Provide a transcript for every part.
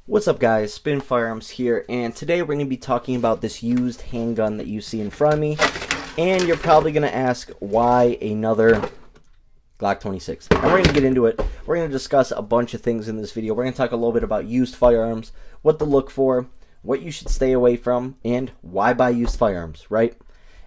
What's up guys, Spin Firearms here, and today we're going to be talking about this used handgun that you see in front of me, and you're probably going to ask why another Glock 26. And we're going to get into it. We're going to discuss a bunch of things in this video. We're going to talk a little bit about used firearms, what to look for, what you should stay away from, and why buy used firearms, right?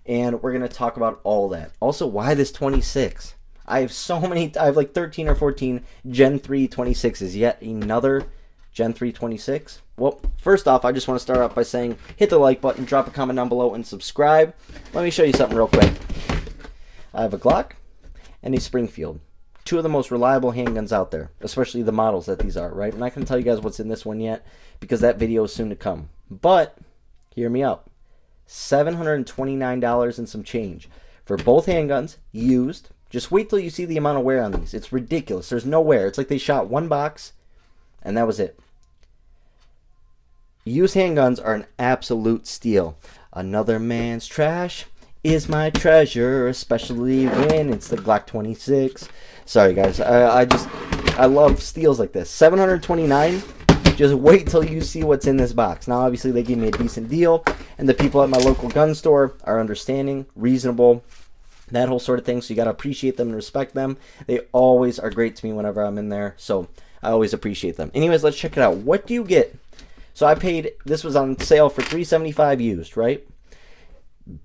And we're going to talk about all that. Also, why this 26? I have like 13 or 14 Gen 3 26s, yet another Gen 3 26. Well, first off, I just want to start off by saying hit the like button, drop a comment down below, and subscribe. Let me show you something real quick. I have a Glock and a Springfield. Two of the most reliable handguns out there, especially the models that these are, right? I'm not going to tell you guys what's in this one yet because that video is soon to come. But, hear me out. $729 and some change for both handguns, used. Just wait till you see the amount of wear on these. It's ridiculous. There's no wear. It's like they shot one box and that was it. Used handguns are an absolute steal. Another man's trash is my treasure, especially when it's the Glock 26. Sorry guys, I love steals like this. $729. Just wait till you see what's in this box. Now obviously they gave me a decent deal, and the people at my local gun store are understanding, reasonable, that whole sort of thing. So you got to appreciate them and respect them. They always are great to me whenever I'm in there, so I always appreciate them. Anyways, let's check it out. What do you get? So I paid, this was on sale for $375 used, right?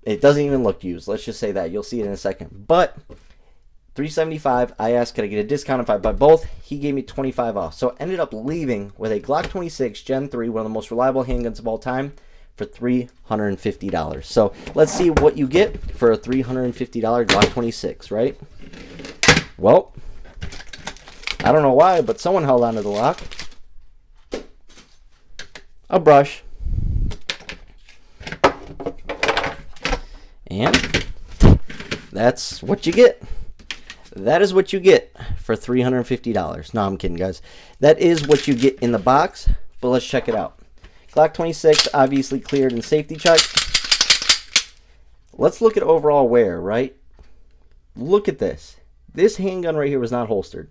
It doesn't even look used. Let's just say that. You'll see it in a second. But $375, I asked, could I get a discount if I buy both? He gave me 25 off. So I ended up leaving with a Glock 26 Gen 3, one of the most reliable handguns of all time, for $350. So let's see what you get for a $350 Glock 26, right? Well, I don't know why, but someone held onto the lock. A brush, and that's what you get. That is what you get for $350. No, I'm kidding, guys. That is what you get in the box, but let's check it out. Glock 26 obviously cleared and safety checked. Let's look at overall wear, right? Look at this. This handgun right here was not holstered.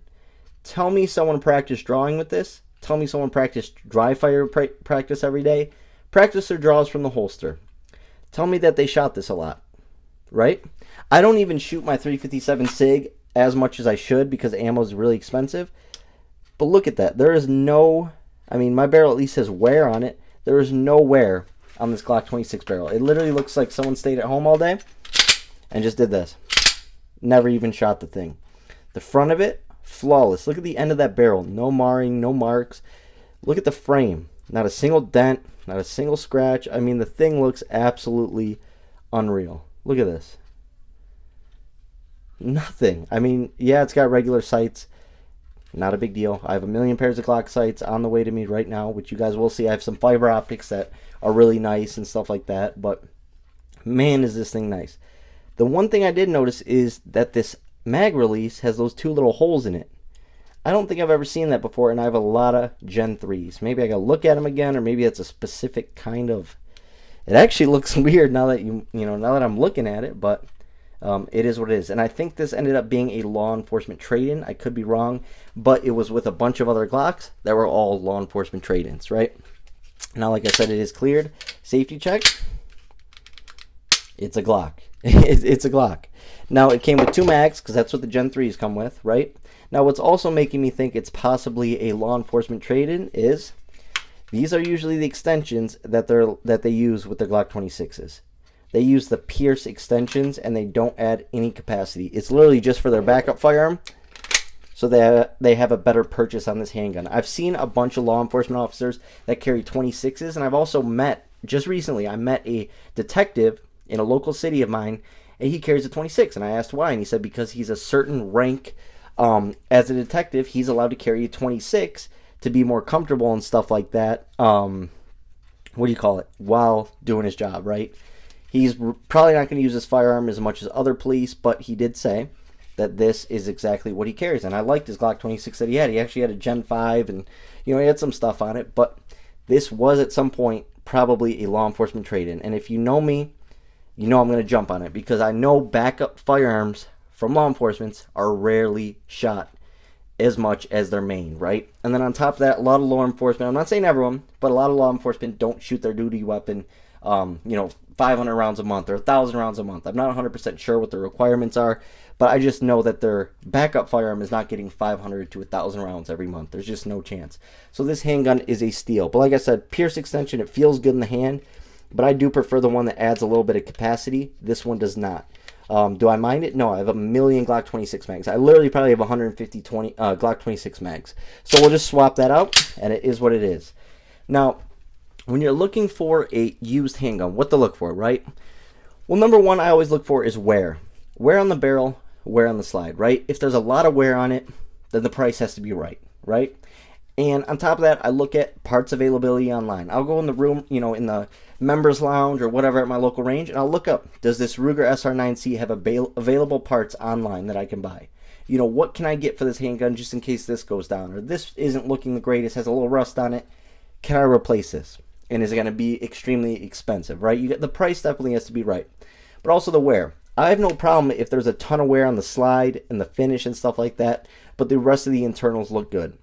Tell me someone practiced drawing with this. Tell me someone practiced dry fire practice every day. Practice their draws from the holster. Tell me that they shot this a lot, right? I don't even shoot my 357 SIG as much as I should because ammo is really expensive. But look at that. There is no, I mean, my barrel at least has wear on it. There is no wear on this Glock 26 barrel. It literally looks like someone stayed at home all day and just did this. Never even shot the thing. The front of it, flawless. Look at the end of that barrel. No marring, no marks. Look at the frame. Not a single dent, not a single scratch. I mean, the thing looks absolutely unreal. Look at this. Nothing. I mean, yeah, it's got regular sights. Not a big deal. I have a million pairs of Glock sights on the way to me right now, which you guys will see. I have some fiber optics that are really nice and stuff like that, but man, is this thing nice. The one thing I did notice is that this mag release has those two little holes in it. I don't think I've ever seen that before, and I have a lot of Gen 3s. Maybe I gotta look at them again, or maybe it's a specific kind of... It actually looks weird now that now that I'm looking at it, but it is what it is. And I think this ended up being a law enforcement trade-in. I could be wrong, but it was with a bunch of other Glocks that were all law enforcement trade-ins, right? Now, like I said, it is cleared. Safety check. It's a Glock. It's a Glock. Now, it came with two mags, because that's what the Gen 3s come with, right? Now, what's also making me think it's possibly a law enforcement trade-in is these are usually the extensions that they use with their Glock 26s. They use the Pierce extensions, and they don't add any capacity. It's literally just for their backup firearm, so they have a better purchase on this handgun. I've seen a bunch of law enforcement officers that carry 26s, and I've also met, just recently, I met a detective in a local city of mine, and he carries a 26, and I asked why, and he said because he's a certain rank as a detective, he's allowed to carry a 26 to be more comfortable and stuff like that. What do you call it? While doing his job, right? He's probably not going to use his firearm as much as other police, but he did say that this is exactly what he carries, and I liked his Glock 26 that he had. He actually had a Gen 5, and he had some stuff on it, but this was at some point probably a law enforcement trade-in, and if you know me, you know I'm going to jump on it because I know backup firearms from law enforcement are rarely shot as much as their main, right? And then on top of that, a lot of law enforcement, I'm not saying everyone, but a lot of law enforcement don't shoot their duty weapon, 500 rounds a month or 1,000 rounds a month. I'm not 100% sure what the requirements are, but I just know that their backup firearm is not getting 500 to 1,000 rounds every month. There's just no chance. So this handgun is a steal. But like I said, pierce extension, it feels good in the hand, but I do prefer the one that adds a little bit of capacity. This one does not. Do I mind it? No, I have a million Glock 26 mags. I literally probably have 150 Glock 26 mags. So we'll just swap that out, and it is what it is. Now, when you're looking for a used handgun, what to look for, right? Well, number one I always look for is wear. Wear on the barrel, wear on the slide, right? If there's a lot of wear on it, then the price has to be right, right? And on top of that, I look at parts availability online. I'll go in the room, in the members lounge or whatever at my local range, and I'll look up, does this Ruger SR9C have available parts online that I can buy? What can I get for this handgun just in case this goes down? Or this isn't looking the greatest, has a little rust on it. Can I replace this? And is it going to be extremely expensive, right? The price definitely has to be right. But also the wear. I have no problem if there's a ton of wear on the slide and the finish and stuff like that, but the rest of the internals look good.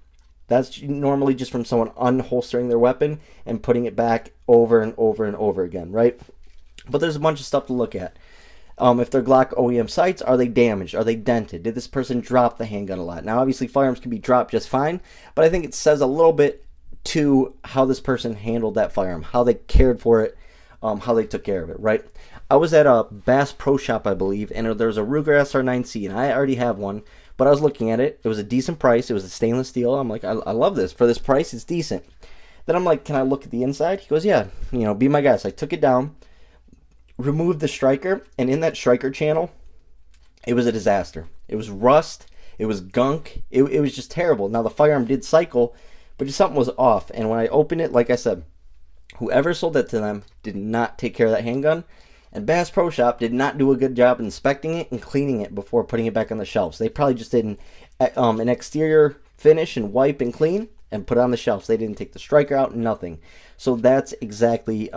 That's normally just from someone unholstering their weapon and putting it back over and over and over again, right? But there's a bunch of stuff to look at. If they're Glock OEM sights, are they damaged? Are they dented? Did this person drop the handgun a lot? Now, obviously, firearms can be dropped just fine, but I think it says a little bit to how this person handled that firearm, how they cared for it, how they took care of it, right? I was at a Bass Pro Shop, I believe, and there was a Ruger SR9C, and I already have one. But I was looking at it. It was a decent price. It was a stainless steel. I'm like, I love this. For this price, it's decent. Then I'm like, can I look at the inside? He goes, yeah, be my guest. I took it down, removed the striker, and in that striker channel, it was a disaster. It was rust. It was gunk. It was just terrible. Now, the firearm did cycle, but just something was off. And when I opened it, like I said, whoever sold it to them did not take care of that handgun. And Bass Pro Shop did not do a good job inspecting it and cleaning it before putting it back on the shelves. They probably just did an exterior finish and wipe and clean and put it on the shelves. They didn't take the striker out, nothing. So that's exactly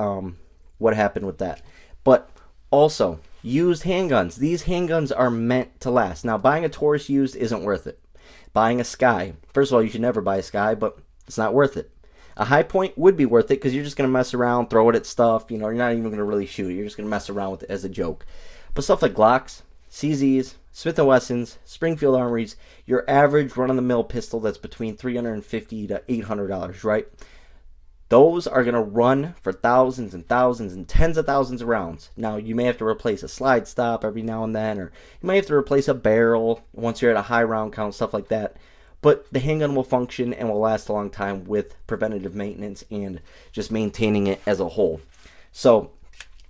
what happened with that. But also, used handguns. These handguns are meant to last. Now, buying a Taurus used isn't worth it. Buying a Sky. First of all, you should never buy a Sky, but it's not worth it. A High Point would be worth it because you're just going to mess around, throw it at stuff. You're not even going to really shoot it. You're just going to mess around with it as a joke. But stuff like Glocks, CZs, Smith & Wessons, Springfield Armories, your average run-of-the-mill pistol that's between $350 to $800, right? Those are going to run for thousands and thousands and tens of thousands of rounds. Now, you may have to replace a slide stop every now and then, or you might have to replace a barrel once you're at a high round count, stuff like that. But the handgun will function and will last a long time with preventative maintenance and just maintaining it as a whole. So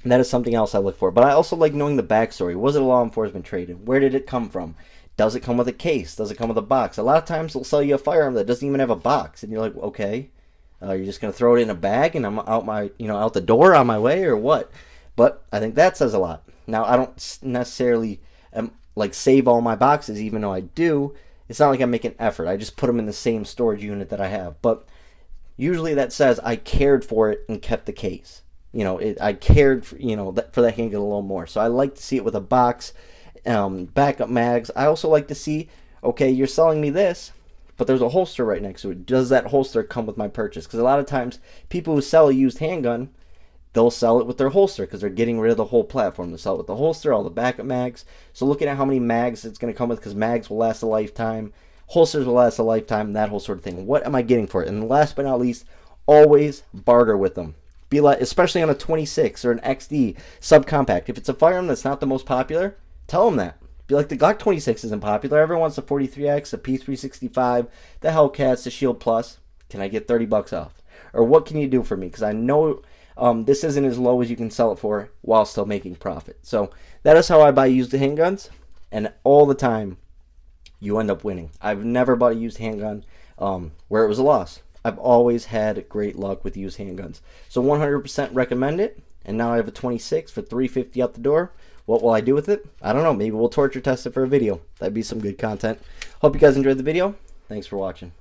that is something else I look for. But I also like knowing the backstory. Was it a law enforcement trade-in? Where did it come from? Does it come with a case? Does it come with a box? A lot of times they'll sell you a firearm that doesn't even have a box, and you're like, okay, you're just gonna throw it in a bag and I'm out the door on my way, or what? But I think that says a lot. Now, I don't necessarily save all my boxes, even though I do. It's not like I make an effort. I just put them in the same storage unit that I have. But usually that says I cared for it and kept the case. I cared for, for that handgun a little more. So I like to see it with a box, backup mags. I also like to see, okay, you're selling me this, but there's a holster right next to it. Does that holster come with my purchase? Because a lot of times people who sell a used handgun, they'll sell it with their holster because they're getting rid of the whole platform. They'll sell it with the holster, all the backup mags. So looking at how many mags it's going to come with, because mags will last a lifetime, holsters will last a lifetime, that whole sort of thing. What am I getting for it? And last but not least, always barter with them. Be like, especially on a 26 or an XD subcompact. If it's a firearm that's not the most popular, tell them that. Be like, the Glock 26 isn't popular. Everyone wants the 43X, the P365, the Hellcats, the Shield Plus. Can I get $30 off? Or what can you do for me? Because I know this isn't as low as you can sell it for while still making profit. So that is how I buy used handguns, and all the time you end up winning. I've never bought a used handgun where it was a loss. I've always had great luck with used handguns. So 100% recommend it. And now I have a 26 for $350 out the door. What will I do with it? I don't know. Maybe we'll torture test it for a video. That'd be some good content. Hope you guys enjoyed the video. Thanks for watching.